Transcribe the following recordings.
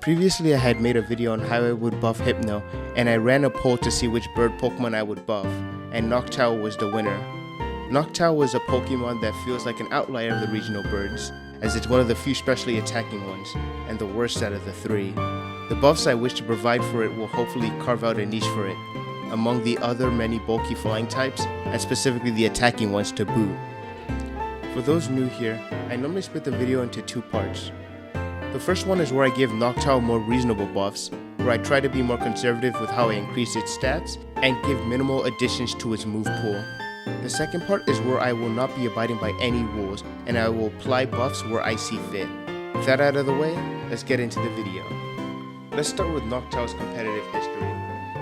Previously I had made a video on how I would buff Hypno, and I ran a poll to see which bird Pokemon I would buff, and Noctowl was the winner. Noctowl was a Pokemon that feels like an outlier of the regional birds, as it's one of the few specially attacking ones, and the worst out of the three. The buffs I wish to provide for it will hopefully carve out a niche for it, among the other many bulky flying types, and specifically the attacking ones to boot. For those new here, I normally split the video into two parts. The first one is where I give Noctowl more reasonable buffs, where I try to be more conservative with how I increase its stats, and give minimal additions to its move pool. The second part is where I will not be abiding by any rules, and I will apply buffs where I see fit. With that out of the way, let's get into the video. Let's start with Noctowl's competitive history.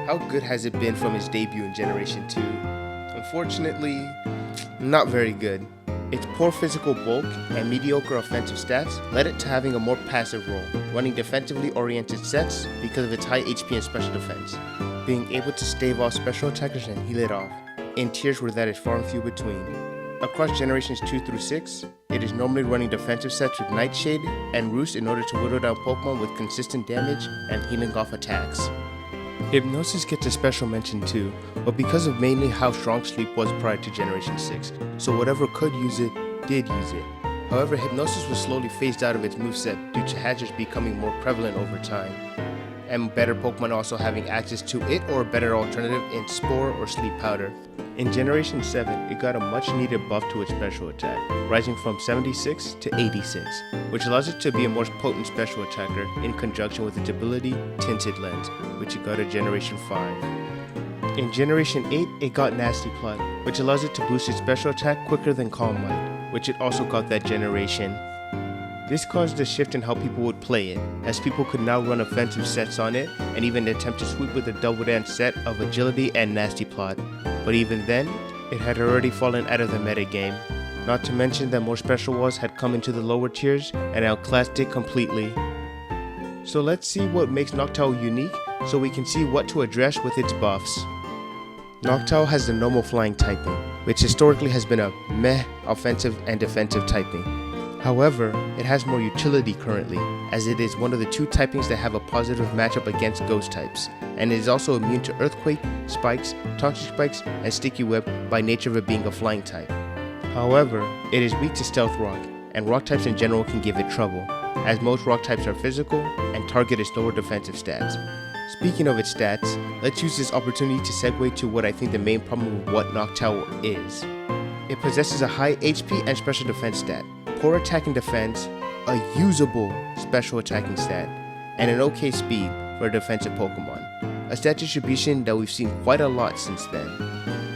How good has it been from its debut in Generation 2? Unfortunately, not very good. Its poor physical bulk and mediocre offensive stats led it to having a more passive role, running defensively oriented sets because of its high HP and special defense, being able to stave off special attackers and heal it off, in tiers where that is far and few between. Across generations 2 through 6, it is normally running defensive sets with Nightshade and Roost in order to whittle down Pokemon with consistent damage and healing off attacks. Hypnosis gets a special mention too, but because of mainly how strong Sleep was prior to Generation 6, so whatever could use it, did use it. However, Hypnosis was slowly phased out of its moveset due to hazards becoming more prevalent over time, and better Pokemon also having access to it or a better alternative in Spore or Sleep Powder. In Generation 7, it got a much needed buff to its special attack, rising from 76 to 86, which allows it to be a more potent special attacker in conjunction with its ability, Tinted Lens, which it got at Generation 5. In Generation 8, it got Nasty Plot, which allows it to boost its special attack quicker than Calm Mind, which it also got that generation. This caused a shift in how people would play it, as people could now run offensive sets on it, and even attempt to sweep with a double dance set of Agility and Nasty Plot. But even then, it had already fallen out of the metagame. Not to mention that more special walls had come into the lower tiers and outclassed it completely. So let's see what makes Noctowl unique, so we can see what to address with its buffs. Noctowl has the normal flying typing, which historically has been a meh offensive and defensive typing. However, it has more utility currently, as it is one of the two typings that have a positive matchup against ghost types, and it is also immune to Earthquake, Spikes, Toxic Spikes, and Sticky Web by nature of it being a flying type. However, it is weak to Stealth Rock, and rock types in general can give it trouble, as most rock types are physical and target its lower defensive stats. Speaking of its stats, let's use this opportunity to segue to what I think the main problem with what Noctowl is. It possesses a high HP and special defense stat, poor attack and defense, a usable special attacking stat, and an okay speed for a defensive Pokemon, a stat distribution that we've seen quite a lot since then.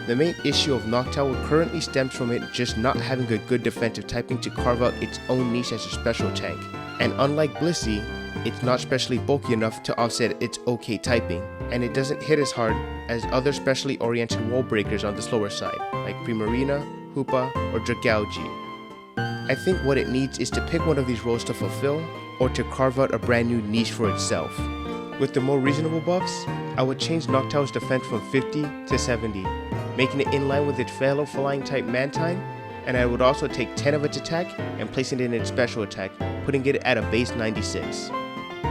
The main issue of Noctowl currently stems from it just not having a good defensive typing to carve out its own niche as a special tank, and unlike Blissey, it's not specially bulky enough to offset its okay typing, and it doesn't hit as hard as other specially oriented wall breakers on the slower side, like Primarina, Hoopa, or Dragalge. I think what it needs is to pick one of these roles to fulfill, or to carve out a brand new niche for itself. With the more reasonable buffs, I would change Noctowl's defense from 50 to 70, making it in line with its fellow flying type Mantine, and I would also take 10 of its attack and place it in its special attack, putting it at a base 96.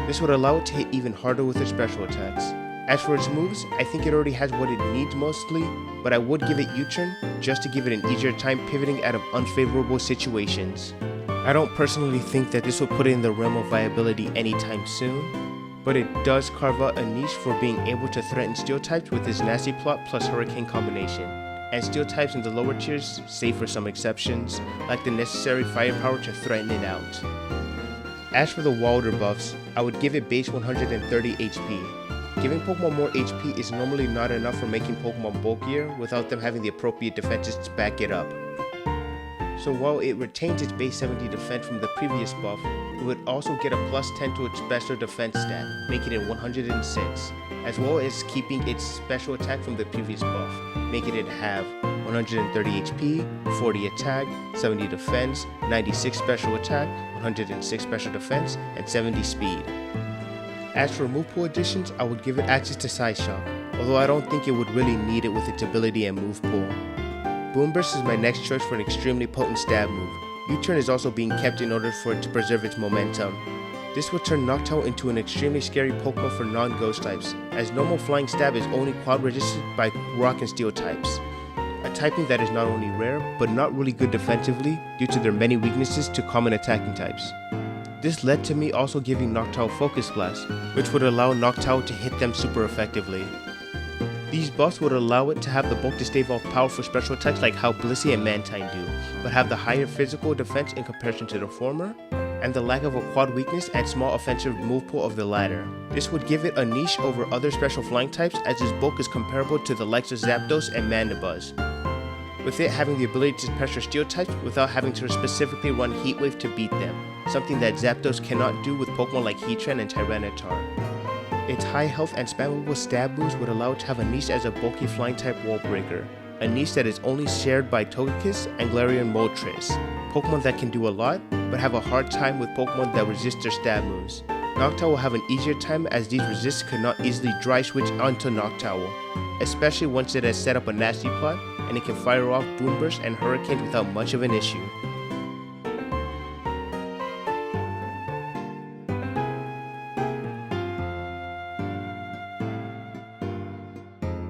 This would allow it to hit even harder with its special attacks. As for its moves, I think it already has what it needs mostly, but I would give it U-turn just to give it an easier time pivoting out of unfavorable situations. I don't personally think that this will put it in the realm of viability anytime soon, but it does carve out a niche for being able to threaten steel types with its Nasty Plot plus Hurricane combination, and steel types in the lower tiers, save for some exceptions, lack the necessary firepower to threaten it out. As for the Wilder buffs, I would give it base 130 HP. Giving Pokemon more HP is normally not enough for making Pokemon bulkier without them having the appropriate defenses to back it up. So while it retains its base 70 defense from the previous buff, it would also get a plus 10 to its special defense stat, making it 106, as well as keeping its special attack from the previous buff, making it have 130 HP, 40 attack, 70 defense, 96 special attack, 106 special defense, and 70 speed. As for move pool additions, I would give it access to Side Shock, although I don't think it would really need it with its ability and move pool. Boom Burst is my next choice for an extremely potent stab move. U-turn is also being kept in order for it to preserve its momentum. This would turn Noctowl into an extremely scary Pokemon for non-ghost types, as normal Flying Stab is only quad resisted by Rock and Steel types. A typing that is not only rare, but not really good defensively due to their many weaknesses to common attacking types. This led to me also giving Noctowl Focus Blast, which would allow Noctowl to hit them super effectively. These buffs would allow it to have the bulk to stave off powerful special attacks like how Blissey and Mantine do, but have the higher physical defense in comparison to the former, and the lack of a quad weakness and small offensive move pool of the latter. This would give it a niche over other special flying types as its bulk is comparable to the likes of Zapdos and Mandibuzz, with it having the ability to pressure steel types without having to specifically run Heat Wave to beat them, something that Zapdos cannot do with Pokemon like Heatran and Tyranitar. Its high health and spammable stab moves would allow it to have a niche as a bulky flying type wall breaker, a niche that is only shared by Togekiss and Galarian Moltres, Pokemon that can do a lot, but have a hard time with Pokemon that resist their stab moves. Noctowl will have an easier time as these resists could not easily dry switch onto Noctowl, especially once it has set up a nasty plot and it can fire off Boom Burst and Hurricane without much of an issue.